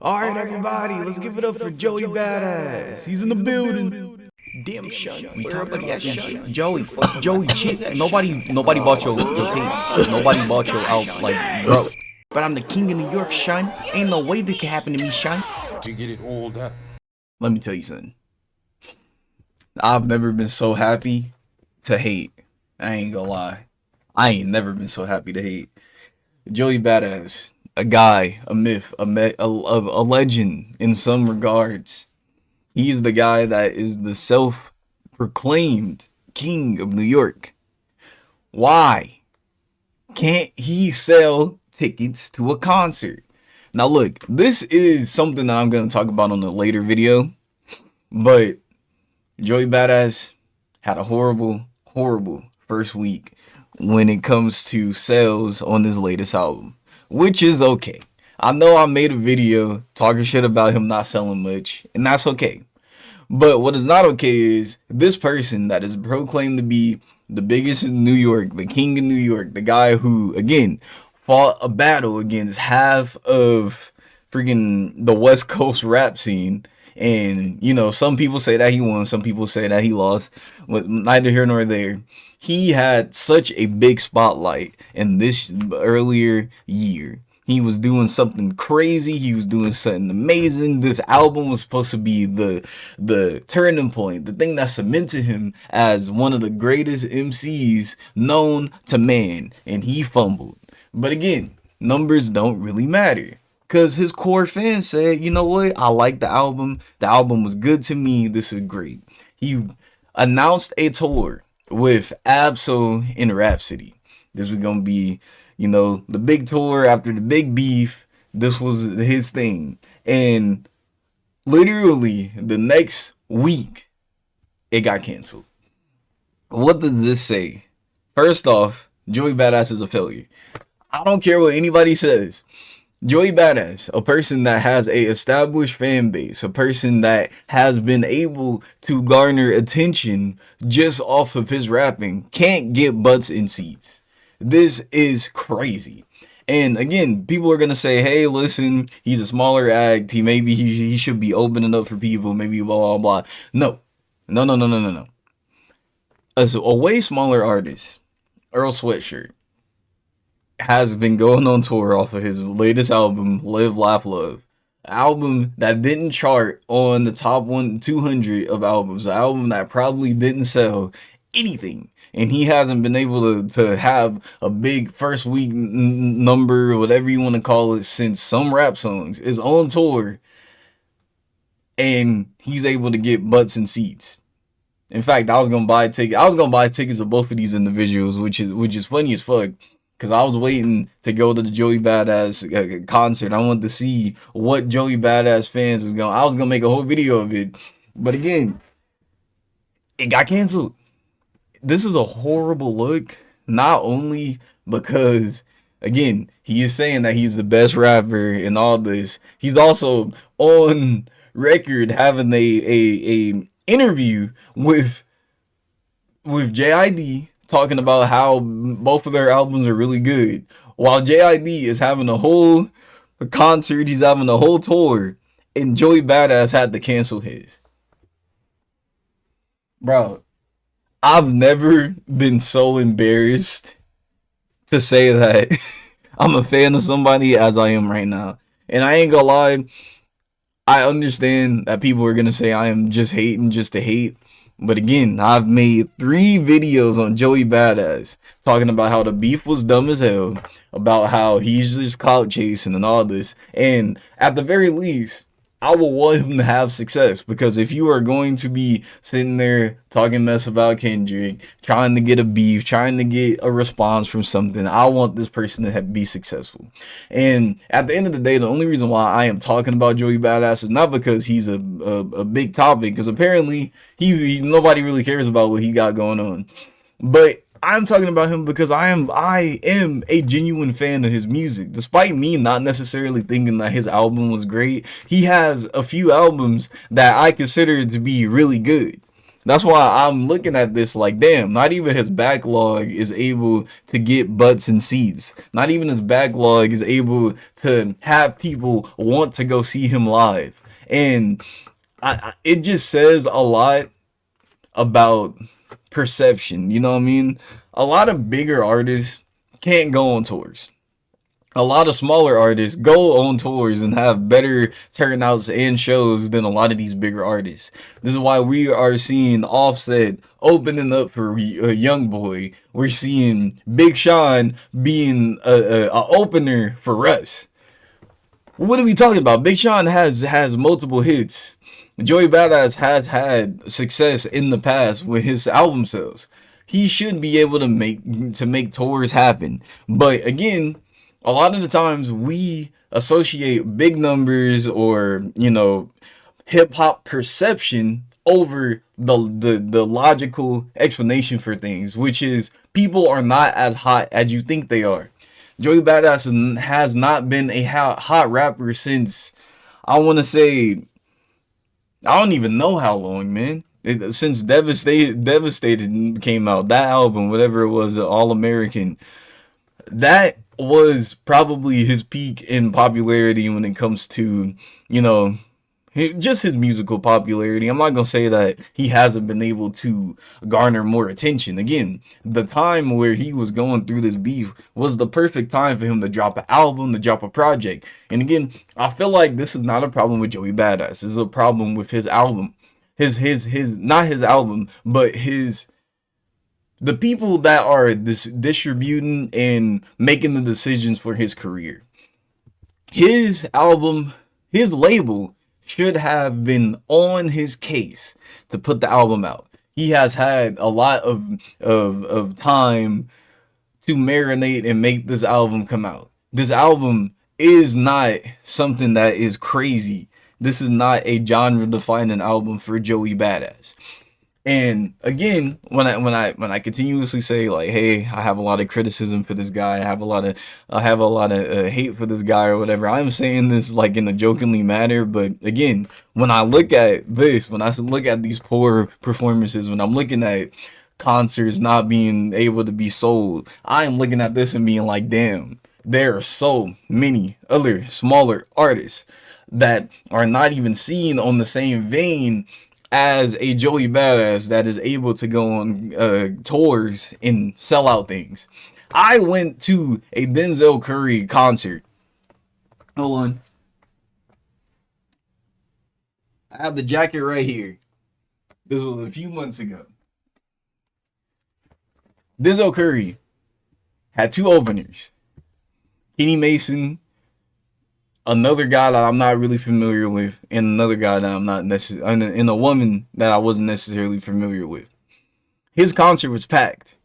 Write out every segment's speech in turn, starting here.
Alright, everybody, let's give it up for Joey Badass. He's in the building. Damn, shun. We talk about that shun. Joey, fuck Joey, shit. Nobody bought your tape. Nobody bought your album, like, bro. But I'm the king of New York, shun. Ain't no way that can happen to me, shun. To get it all done. Let me tell you something. I've never been so happy to hate. I ain't gonna lie. I ain't never been so happy to hate. Joey Badass. A guy, a myth, a legend in some regards. He's the guy that is the self-proclaimed king of New York. Why can't he sell tickets to a concert? Now look, this is something that I'm going to talk about on a later video, but Joey Badass had a horrible first week when it comes to sales on his latest album. Which is okay. I know I made a video talking shit about him not selling much, and that's okay. But what is not okay is this person that is proclaimed to be the biggest in New York, the king of New York, the guy who, again, fought a battle against half of freaking the West Coast rap scene. And, you know, some people say that he won, some people say that he lost, but neither here nor there. He had such a big spotlight in this earlier year. He was doing something crazy. He was doing something amazing. This album was supposed to be the turning point, the thing that cemented him as one of the greatest MCs known to man. And he fumbled. But again, numbers don't really matter. Because his core fans said, you know what? I like the album. The album was good to me. This is great. He announced a tour with Absol and Rhapsody. This was going to be, you know, the big tour after the big beef. This was his thing. And literally the next week, it got canceled. What does this say? First off, Joey Badass is a failure. I don't care what anybody says. Joey Badass, a person that has a established fan base, a person that has been able to garner attention just off of his rapping, can't get butts in seats. This is crazy. And again, people are going to say, hey, listen, he's a smaller act. He should be opening up for people, maybe blah, blah, blah. No. As a way smaller artist, Earl Sweatshirt, has been going on tour off of his latest album, Live, Laugh, Love. Album that didn't chart on the top 200 of albums. An album that probably didn't sell anything. And he hasn't been able to have a big first week number, whatever you want to call it, since Some Rap Songs is on tour. And he's able to get butts and seats. In fact, I was gonna buy tickets of both of these individuals, which is funny as fuck. Because I was waiting to go to the Joey Badass concert. I wanted to see what Joey Badass fans was going. I was going to make a whole video of it. But again, it got canceled. This is a horrible look. Not only because, again, he is saying that he's the best rapper in all this. He's also on record having a interview with JID, talking about how both of their albums are really good. While JID is having a whole concert, he's having a whole tour, and Joey Badass had to cancel his. Bro, I've never been so embarrassed to say that I'm a fan of somebody as I am right now. And I ain't gonna lie, I understand that people are gonna say I am just hating just to hate. But again, I've made 3 videos on Joey Badass talking about how the beef was dumb as hell, about how he's just clout chasing and all this. And at the very least, I will want him to have success, because if you are going to be sitting there talking mess about Kendrick, trying to get a beef, trying to get a response from something, I want this person to be successful. And at the end of the day, the only reason why I am talking about Joey Badass is not because he's a big topic, because apparently nobody really cares about what he got going on. But I'm talking about him because I am a genuine fan of his music. Despite me not necessarily thinking that his album was great, he has a few albums that I consider to be really good. That's why I'm looking at this like, damn, not even his backlog is able to get butts and seats. Not even his backlog is able to have people want to go see him live. And it just says a lot about perception. You know what I mean? A lot of bigger artists can't go on tours. A lot of smaller artists go on tours and have better turnouts and shows than a lot of these bigger artists. This is why we are seeing Offset opening up for a young boy. We're seeing Big Sean being a opener for Russ. What are we talking about? Big Sean has multiple hits. Joey Badass has had success in the past with his album sales. He should be able to make tours happen. But again, a lot of the times we associate big numbers or, hip hop perception over the logical explanation for things, which is people are not as hot as you think they are. Joey Badass has not been a hot rapper since, I want to say, I don't even know how long, man. Since Devastated came out, that album, whatever it was, All American, that was probably his peak in popularity when it comes to, just his musical popularity. I'm not gonna say that he hasn't been able to garner more attention. Again, the time where he was going through this beef was the perfect time for him to drop an album, to drop a project. And again, I feel like this is not a problem with Joey Badass. This is a problem with his album. His not his album, but the people that are distributing and making the decisions for his career. His album, his label should have been on his case to put the album out. He has had a lot of time to marinate and make this album come out. This album is not something that is crazy. This is not a genre defining album for Joey Badass. And again, when I continuously say like, hey, I have a lot of criticism for this guy, I have a lot of hate for this guy or whatever, I'm saying this like in a jokingly manner. But again, when I look at this, when I look at these poor performances, when I'm looking at concerts not being able to be sold, I am looking at this and being like, damn, there are so many other smaller artists that are not even seen on the same vein as a Joey Badass that is able to go on tours and sell out things. I went to a Denzel Curry concert. Hold on. I have the jacket right here. This was a few months ago. Denzel Curry had two openers. Kenny Mason, another guy that I'm not really familiar with, and another guy that I'm not necessarily, and a woman that I wasn't necessarily familiar with. His concert was packed.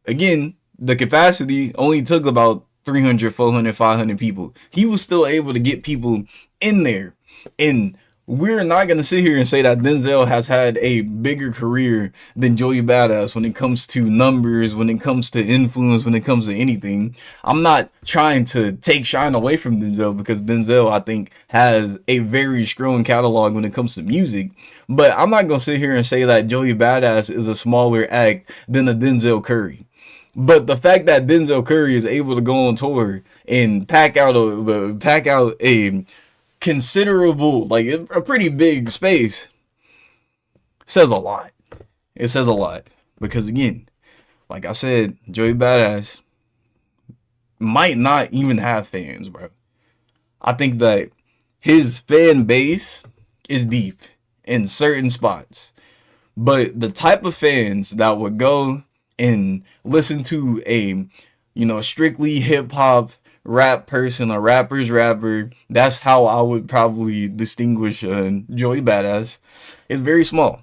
Again, the capacity only took about 300, 400, 500 people. He was still able to get people in there. And we're not going to sit here and say that Denzel has had a bigger career than Joey Badass when it comes to numbers, when it comes to influence, when it comes to anything. I'm not trying to take shine away from Denzel, because Denzel, I think, has a very strong catalog when it comes to music. But I'm not going to sit here and say that Joey Badass is a smaller act than a Denzel Curry. But the fact that Denzel Curry is able to go on tour and pack out a considerable, like a pretty big space, says a lot. It says a lot, because again, like I said, Joey Badass might not even have fans, bro. I think that his fan base is deep in certain spots, but the type of fans that would go and listen to a strictly hip hop rap person, a rapper's rapper, that's how I would probably distinguish Joey Badass, is very small.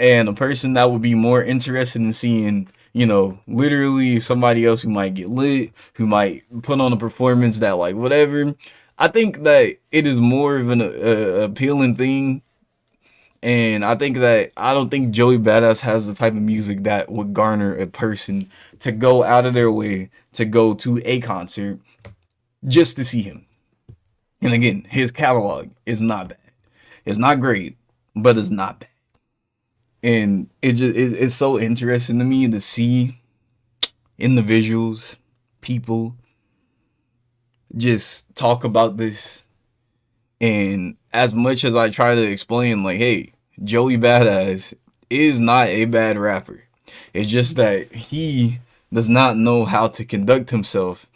And a person that would be more interested in seeing, literally somebody else who might get lit, who might put on a performance that, like, whatever. I think that it is more of an appealing thing. And I don't think Joey Badass has the type of music that would garner a person to go out of their way to go to a concert just to see him. And again, his catalog is not bad. It's not great, but it's not bad. And it's so interesting to me to see individuals, people just talk about this. And as much as I try to explain, like, hey, Joey Badass is not a bad rapper. It's just that he does not know how to conduct himself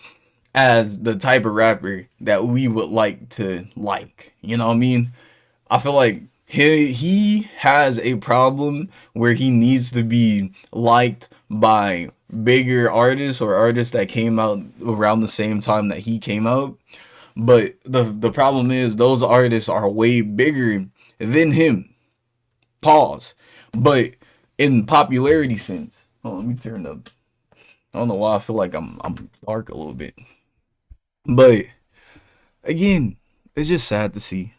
as the type of rapper that we would like to like. You know what I mean? I feel like he has a problem where he needs to be liked by bigger artists or artists that came out around the same time that he came out. But the problem is those artists are way bigger than him. Pause. But in popularity sense, hold on, let me turn up. I don't know why I feel like I'm dark a little bit. But again, it's just sad to see.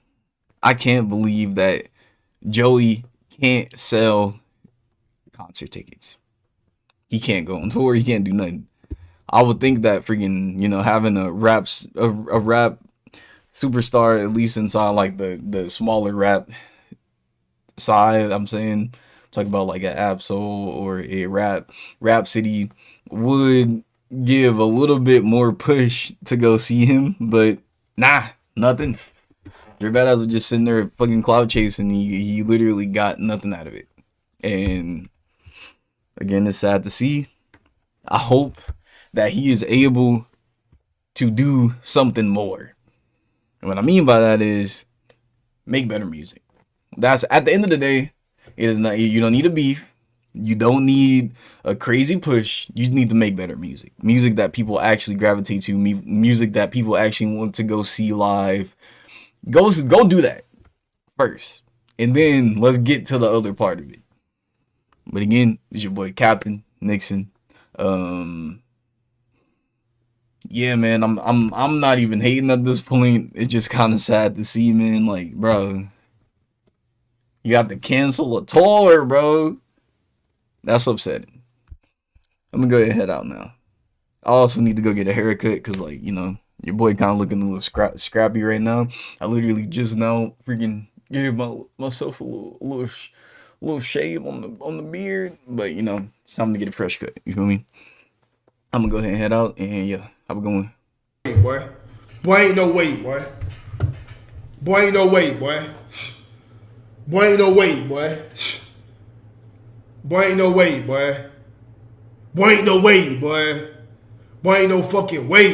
I can't believe that Joey can't sell concert tickets. He can't go on tour. He can't do nothing. I would think that freaking having a rap superstar at least inside like the smaller rap side. I'm saying talk about like an Absol or a Rap City would give a little bit more push to go see him, but nah, nothing. Dre Badass was just sitting there fucking cloud chasing. He literally got nothing out of it. And again, it's sad to see. I hope that he is able to do something more. And what I mean by that is make better music. That's at the end of the day, it is not, you don't need a beef. You don't need a crazy push. You need to make better music. Music that people actually gravitate to, music that people actually want to go see live. Go do that first. And then let's get to the other part of it. But again, it's your boy Captain Nixon. Yeah, man, I'm not even hating at this point. It's just kind of sad to see, man. Like, bro, you have to cancel a tour, bro. That's upsetting. I'm gonna go ahead and head out now. I also need to go get a haircut because, like, your boy kind of looking a little scrappy right now. I literally just now freaking gave myself a little shave on the beard, but it's time to get a fresh cut. You feel me? I'm gonna go ahead and head out, and yeah, have a good one. Hey, boy. Boy, ain't no way, boy. Boy, ain't no way, boy. Boy, ain't no way, boy. Boy, ain't no way, boy. Boy, ain't no way, boy. Boy, ain't no fucking way.